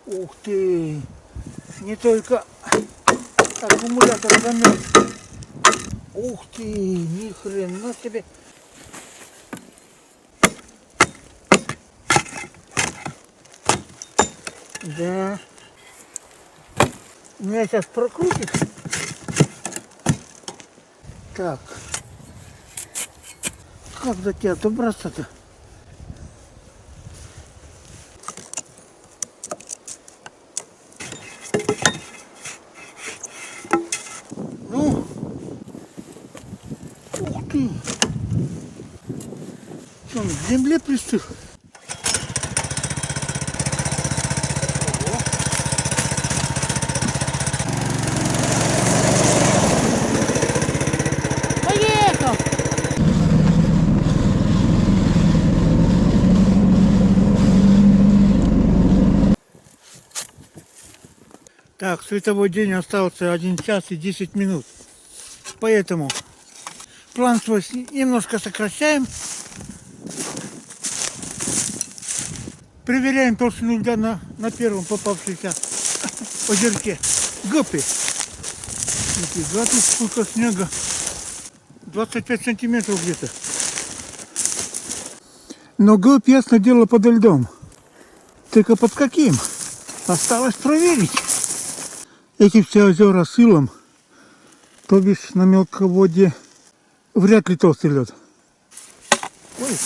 Ух ты! Не только аккумулятор замерз. Ух ты! Ни хрена себе! Да. Меня сейчас прокрутит. Так. Как до тебя добраться-то? Ну. Ух ты. Что он к земле пристыл? Поехал! Так, световой день остался 1 час и 10 минут. Поэтому план свой немножко сокращаем. Проверяем толщину льда на первом попавшемся озерке. Гопи. Нифига тут сколько снега. 25 сантиметров где-то. Но гопь, ясно дело, подо льдом. Только под каким? Осталось проверить. Эти все озера с илом, то бишь на мелководье, вряд ли толстый лед. Ой,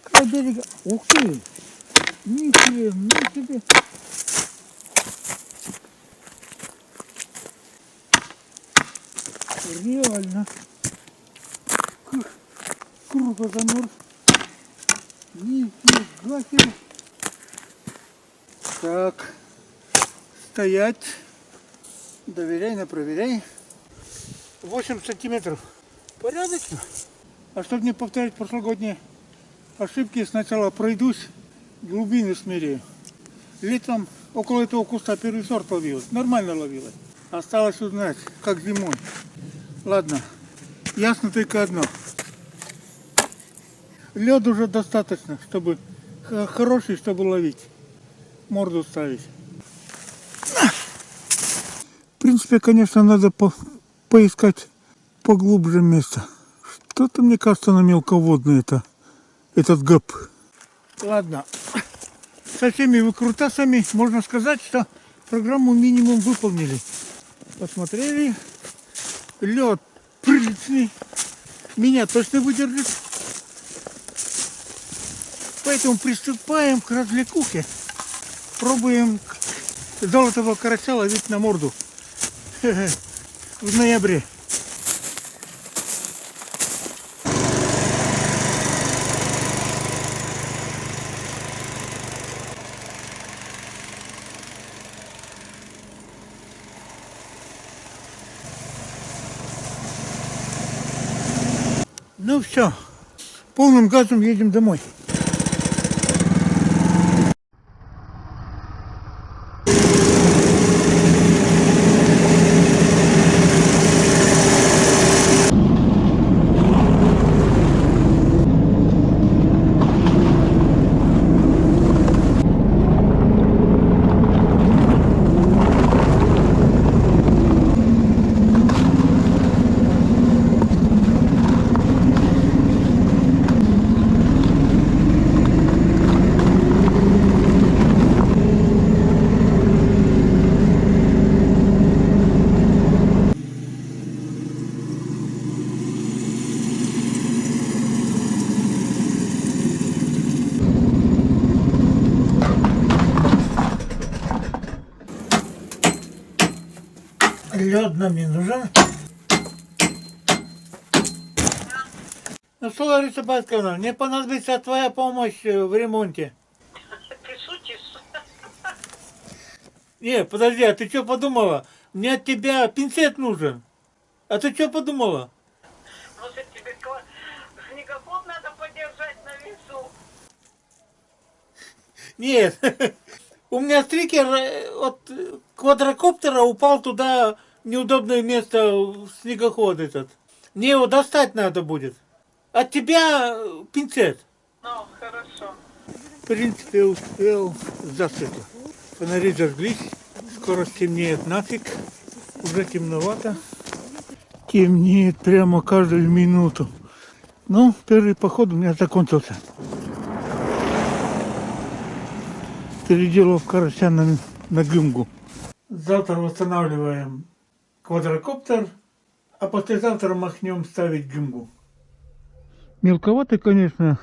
край берега. Ух ты! Ни хрена себе! Реально. Круто замерз. Нифига себе. Так. Стоять. Доверяй, на проверяй. 8 сантиметров. Порядочно. А чтобы не повторять прошлогодние ошибки, сначала пройдусь, глубины смеряю. Летом около этого куста первый сорт ловилось. Нормально ловилось. Осталось узнать, как зимой. Ладно. Ясно только одно. Лед уже достаточно, чтобы хороший, чтобы ловить. Морду ставить. В принципе, конечно, надо поискать поглубже место. Что-то, мне кажется, на мелководный этот гэп. Ладно. Со всеми выкрутасами можно сказать, что программу минимум выполнили. Посмотрели. Лед приличный. Меня точно выдержит. Поэтому приступаем к развлекухе. Пробуем золотого карася ловить на морду. В ноябре. Ну все, полным газом едем домой. Лед нам не нужен. Ну что, Лариса Басковна, мне понадобится твоя помощь в ремонте. Ты шутишь? Не, подожди, а ты что подумала? Мне от тебя пинцет нужен. А ты что подумала? Может, тебе снегоход надо подержать на весу? Нет, у меня стрикер от квадрокоптера упал туда в неудобное место, в снегоход этот. Мне его достать надо будет. От тебя пинцет. Ну, хорошо. В принципе, успел засыпать. Фонари зажглись. Скоро стемнеет нафиг. Уже темновато. Темнеет прямо каждую минуту. Ну, первый поход у меня закончился. Переделав карася на гюмгу. Завтра восстанавливаем квадрокоптер, а послезавтра махнем ставить гюмгу. Мелковаты, конечно,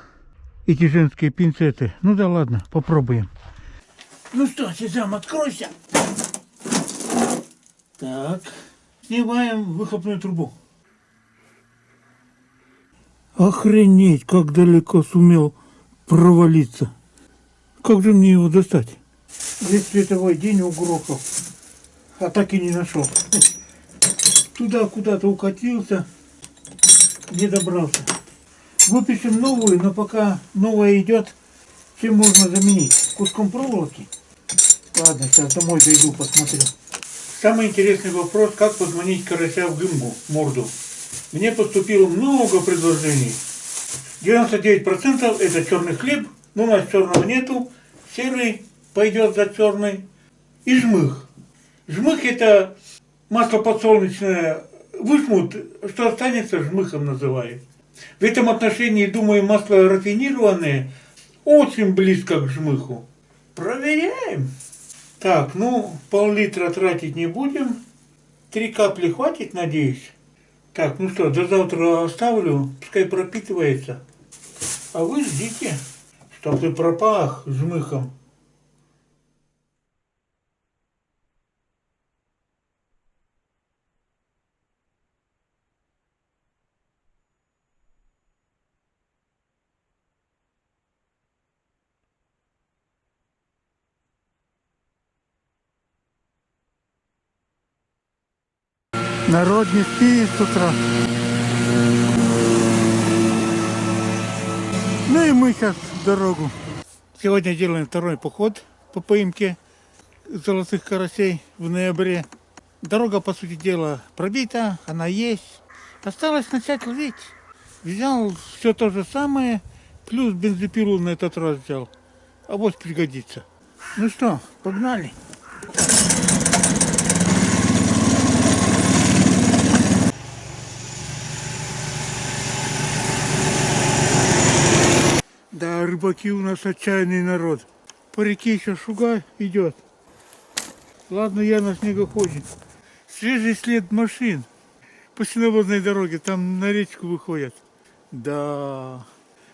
эти женские пинцеты. Ну да ладно, попробуем. Ну что, Сезам, откройся. Так, снимаем выхлопную трубу. Охренеть, как далеко сумел провалиться. Как же мне его достать? Весь световой день угрохал, а так и не нашел. Туда куда-то укатился, не добрался. Выпишем новую, но пока новая идет, чем можно заменить? Куском проволоки? Ладно, сейчас домой дойду, посмотрю. Самый интересный вопрос, как подманить карася в гюмгу, морду. Мне поступило много предложений. 99% это черный хлеб, но у нас черного нету. Серый пойдет за черный. И жмых. Жмых это масло подсолнечное. Выжмут, что останется, жмыхом называют. В этом отношении, думаю, масло рафинированное очень близко к жмыху. Проверяем. Так, ну, пол-литра тратить не будем. 3 капли хватит, надеюсь. Так, ну что, до завтра оставлю, пускай пропитывается. А вы ждите, чтоб ты пропах жмыхом. Народ не спит с утра. Ну и мы сейчас в дорогу. Сегодня делаем второй поход по поимке золотых карасей в ноябре. Дорога, по сути дела, пробита, она есть. Осталось начать ловить. Взял все то же самое, плюс бензопилу на этот раз взял. А вот пригодится. Ну что, погнали. Да, рыбаки у нас отчаянный народ. По реке еще шуга идет. Ладно, я на снегоходе. Свежий след машин по сеновозной дороге, там на речку выходят. Да,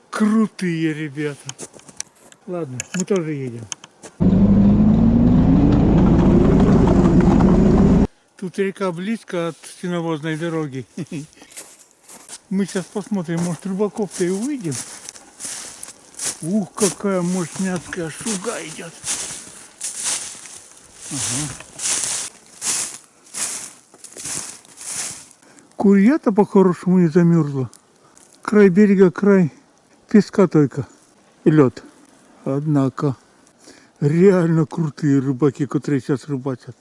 крутые ребята. Ладно, мы тоже едем. Тут река близко от сеновозной дороги. Мы сейчас посмотрим, может, рыбаков-то и увидим. Ух, какая мощняцкая шуга идет. Ага. Курья-то по-хорошему не замерзла. Край берега, край песка только. И лед. Однако, реально крутые рыбаки, которые сейчас рыбачат.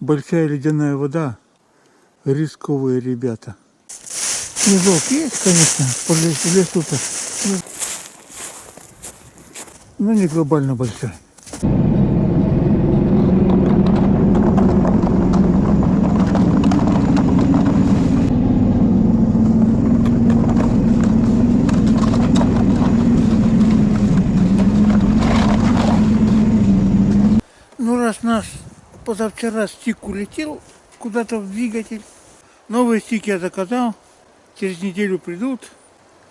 Большая ледяная вода. Рисковые ребята. Снежок есть, конечно, по лесу-то. Но не глобально большой. Ну, раз наш позавчера стик улетел куда-то в двигатель, новый стик я заказал, через неделю придут.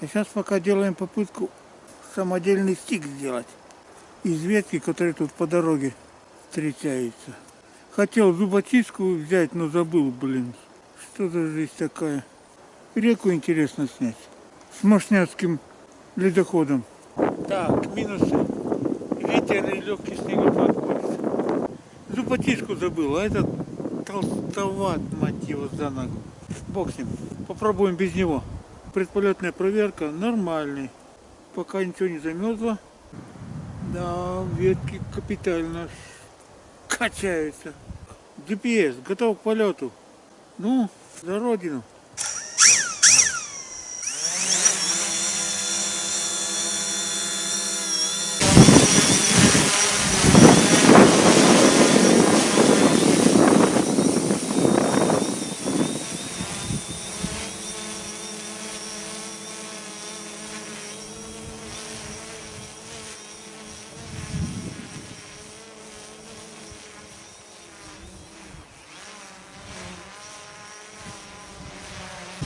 А сейчас пока делаем попытку самодельный стик сделать из ветки, которая тут по дороге встречается. Хотел зубочистку взять, но забыл, блин. Что за жизнь такая? Реку интересно снять. С мощняцким ледоходом. Так, минусы. Ветер и легкий снегопад будет. Зубочистку забыл, а этот толстоват, мать его, за ногу. Бог с ним. Попробуем без него. Предполетная проверка нормальный. Пока ничего не замерзло. Да, ветки капитально качаются. GPS готов к полету. Ну, за родину.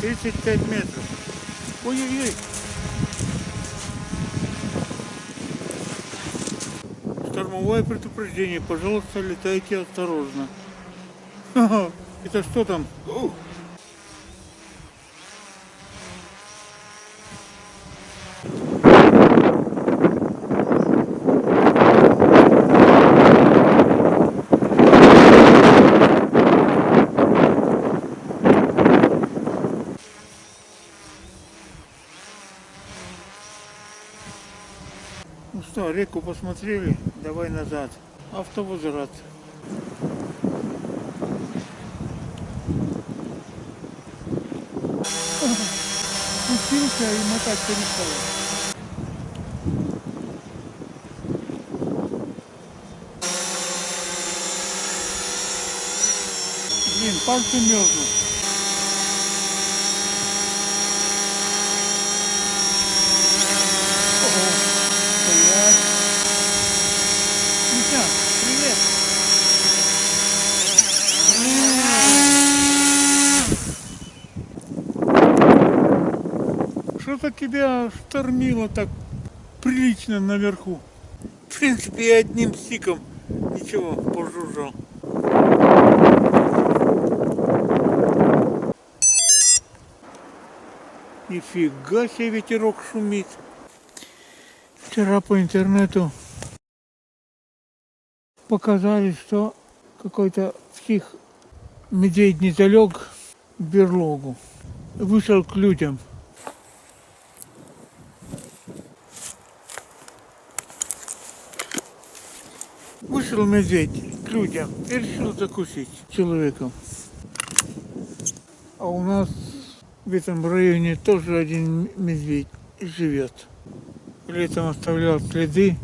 35 метров. Ой-ой-ой. Штормовое предупреждение. Пожалуйста, летайте осторожно. Ха-ха. Это что там? Ух. Ну что, реку посмотрели, давай назад. Автовозврат. Спустился и мотать перестал. Блин, пальцы мерзнут. Ого, стоять. Митя, привет. Что-то тебя штормило так прилично наверху. В принципе, я одним стиком ничего, пожужжал. Нифига себе ветерок шумит. Вчера по интернету показали, что какой-то псих медведь не залег в берлогу. Вышел к людям. Вышел медведь к людям и решил закусить человеком. А у нас в этом районе тоже один медведь живет. Летом оставлял следы,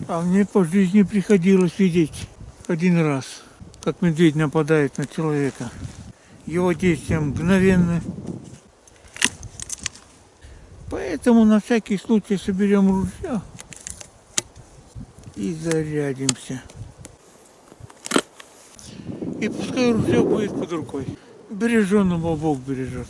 а мне по жизни приходилось видеть один раз, как медведь нападает на человека. Его действия мгновенны. Поэтому на всякий случай соберем ружье и зарядимся. И пускай ружье будет под рукой. Береженного Бог бережет.